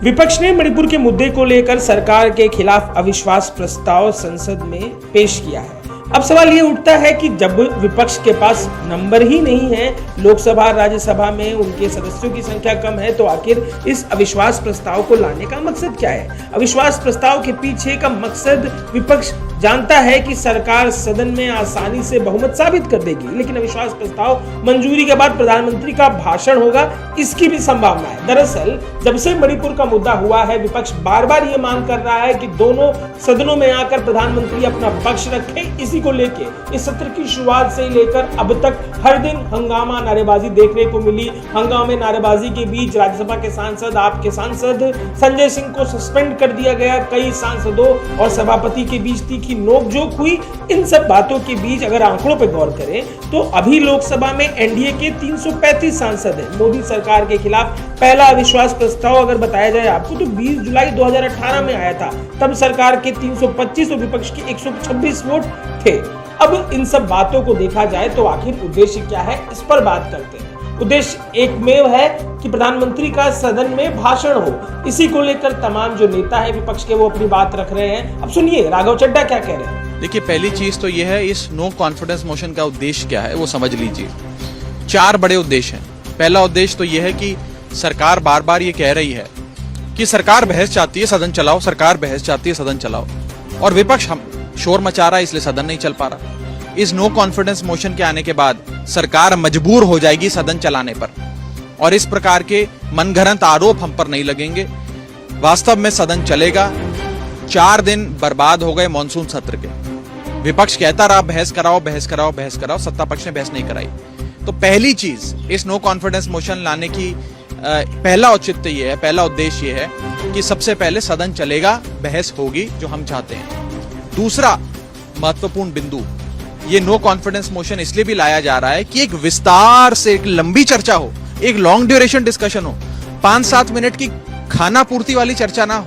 विपक्ष ने मणिपुर के मुद्दे को लेकर सरकार के खिलाफ अविश्वास प्रस्ताव संसद में पेश किया है। अब सवाल ये उठता है कि जब विपक्ष के पास नंबर ही नहीं है, लोकसभा राज्यसभा में उनके सदस्यों की संख्या कम है, तो आखिर इस अविश्वास प्रस्ताव को लाने का मकसद क्या है? अविश्वास प्रस्ताव के पीछे का मकसद विपक्ष जानता है कि सरकार सदन में आसानी से बहुमत साबित कर देगी, लेकिन अविश्वास प्रस्ताव मंजूरी के बाद प्रधानमंत्री का भाषण होगा, इसकी भी संभावना है। दरअसल जब से मणिपुर का मुद्दा हुआ है, विपक्ष बार बार ये मांग कर रहा है कि दोनों सदनों में आकर प्रधानमंत्री अपना पक्ष रखे। इसी को लेके इस सत्र की शुरुआत से लेकर अब तक हर दिन हंगामा नारेबाजी देखने को मिली। हंगामे नारेबाजी के बीच राज्यसभा के सांसद, आपके सांसद संजय सिंह को सस्पेंड कर दिया गया। कई सांसदों और सभापति के बीच तीखी नोकझोंक हुई। इन सब बातों के बीच अगर आंकड़ों पर गौर करें तो अभी लोकसभा में एनडीए के 335 सांसद हैं। मोदी सरकार के खिलाफ पहला अविश्वास प्रस्ताव अगर बताया जाए आपको तो 20 जुलाई 2018 में आया था। तब सरकार के 325 और विपक्ष के 126 वोट थे। अब इन सब बातों को देखा जाए तो आखिर उद्देश्य क्या है, इस पर बात करते हैं। उद्देश्य एकमेव है कि प्रधानमंत्री का सदन में भाषण हो। इसी को लेकर तमाम जो नेता है विपक्ष के वो अपनी बात रख रहे हैं। अब सुनिए राघव चड्ढा क्या कह रहे हैं। देखिए, पहली चीज तो यह है, इस नो कॉन्फिडेंस मोशन का उद्देश्य क्या है वो समझ लीजिए। 4 बड़े उद्देश्य हैं। पहला उद्देश्य तो यह है कि सरकार बार बार ये कह रही है कि सरकार बहस चाहती है सदन चलाओ, सरकार बहस चाहती है सदन चलाओ, और विपक्ष हम शोर मचा रहा है, इसलिए सदन नहीं चल पा रहा। इस नो कॉन्फिडेंस मोशन के आने के बाद सरकार मजबूर हो जाएगी सदन चलाने पर, और इस प्रकार के मनगढ़ंत आरोप हम पर नहीं लगेंगे। वास्तव में सदन चलेगा। 4 दिन बर्बाद हो गए मॉनसून सत्र के। विपक्ष कहता रहा बहस कराओ, बहस कराओ, बहस कराओ, सत्ता पक्ष ने बहस नहीं कराई। तो पहली चीज इस नो कॉन्फिडेंस मोशन लाने की पहला औचित्य ये है, पहला उद्देश्य ये है कि सबसे पहले सदन चलेगा, बहस होगी, जो हम चाहते हैं। दूसरा महत्वपूर्ण बिंदु, ये नो कॉन्फिडेंस मोशन इसलिए भी लाया जा रहा है कि एक विस्तार से एक लंबी चर्चा हो, एक लॉन्ग ड्यूरेशन डिस्कशन हो, 5-7 मिनट की खाना पूर्ति वाली चर्चा ना हो।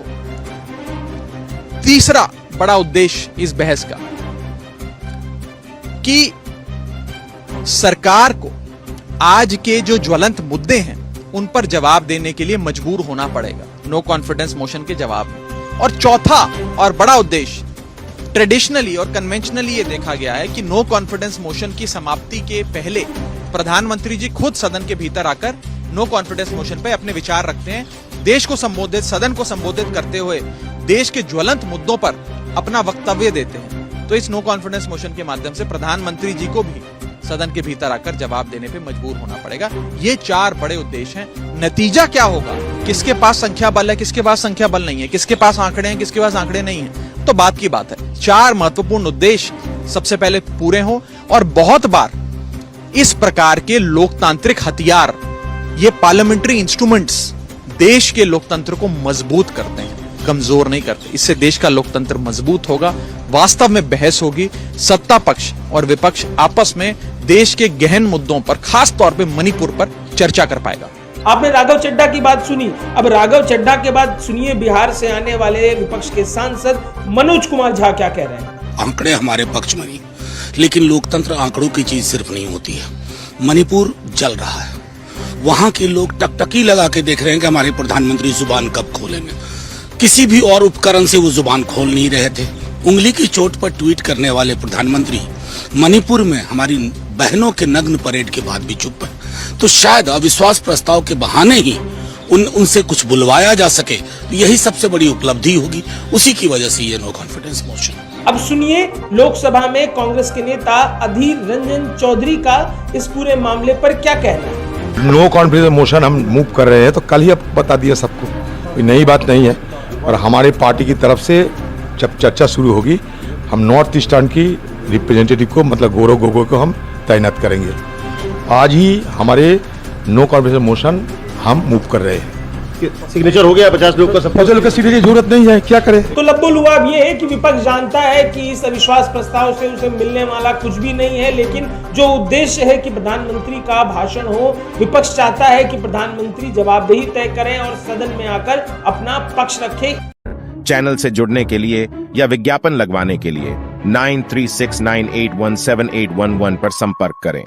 तीसरा बड़ा उद्देश्य इस बहस का कि सरकार को आज के जो ज्वलंत मुद्दे हैं उन पर जवाब देने के लिए मजबूर होना पड़ेगा नो कॉन्फिडेंस मोशन के जवाब में। और चौथा और बड़ा उद्देश्य, ट्रेडिशनली और कन्वेंशनली ये देखा गया है कि नो कॉन्फिडेंस मोशन की समाप्ति के पहले प्रधानमंत्री जी खुद सदन के भीतर आकर नो कॉन्फिडेंस मोशन पे अपने विचार रखते हैं। देश को संबोधित, सदन को संबोधित करते हुए देश के ज्वलंत मुद्दों पर अपना वक्तव्य देते हैं। तो इस नो कॉन्फिडेंस मोशन के माध्यम से प्रधानमंत्री जी को भी सदन के भीतर आकर जवाब देने पे मजबूर होना पड़ेगा। ये 4 बड़े उद्देश्य हैं। नतीजा क्या होगा, किसके पास संख्या बल है, किसके पास संख्या बल नहीं है, किसके पास आंकड़े हैं, किसके पास आंकड़े नहीं है, तो बात की बात है। 4 महत्वपूर्ण उद्देश्य सबसे पहले पूरे हों। और बहुत बार इस प्रकार के लोकतांत्रिक हथियार, ये पार्लियामेंट्री इंस्ट्रूमेंट्स देश के लोकतंत्र को मजबूत करते हैं, कमजोर नहीं करते। इससे देश का लोकतंत्र मजबूत होगा, वास्तव में बहस होगी, सत्ता पक्ष और विपक्ष आपस में देश के गहन मुद्दों पर, खास तौर पे मणिपुर पर चर्चा कर पाएगा। आपने राघव चड्ढा की बात सुनी। अब राघव चड्ढा के बाद सुनिए बिहार से आने वाले विपक्ष के सांसद मनोज कुमार झा क्या कह रहे हैं। आंकड़े हमारे पक्ष में नहीं, लेकिन लोकतंत्र आंकड़ों की चीज सिर्फ नहीं होती है। मणिपुर जल रहा है, वहां के लोग टकटकी लगा के देख रहे हैं कि हमारे प्रधानमंत्री जुबान कब खोलेंगे। किसी भी और उपकरण से वो जुबान खोल नहीं रहे थे। उंगली की चोट पर ट्वीट करने वाले प्रधानमंत्री मणिपुर में हमारी बहनों के नग्न परेड के बाद भी चुप है। तो शायद अविश्वास प्रस्ताव के बहाने ही उनसे कुछ बुलवाया जा सके, तो यही सबसे बड़ी उपलब्धि होगी। उसी की वजह से ये नो कॉन्फिडेंस मोशन। अब सुनिए लोकसभा में कांग्रेस के नेता अधीर रंजन चौधरी का इस पूरे मामले पर क्या कहना है। नो कॉन्फिडेंस मोशन हम मूव कर रहे हैं, तो कल ही अब बता दिया सबको, कोई नई बात नहीं है। और हमारे पार्टी की तरफ से जब चर्चा शुरू होगी, हम नॉर्थ ईस्टर्न की रिप्रेजेंटेटिव को, मतलब गौरव गोगोई को हम तैनात करेंगे। आज ही हमारे नो कॉन्फिडेंस मोशन हम मूव कर रहे हैं। सिग्नेचर हो गया 50 लोग का, 50 लोग का सिग्नेचर की जरूरत नहीं है, क्या करें। तो लब्बो लुआब ये है कि विपक्ष जानता है कि इस अविश्वास प्रस्ताव से उसे मिलने वाला कुछ भी नहीं है, लेकिन जो उद्देश्य है कि प्रधानमंत्री का भाषण हो, विपक्ष चाहता है कि प्रधानमंत्री जवाबदेही तय करें और सदन में आकर अपना पक्ष रखें। चैनल से जुड़ने के लिए या विज्ञापन लगवाने के लिए 9369817811 पर संपर्क करें।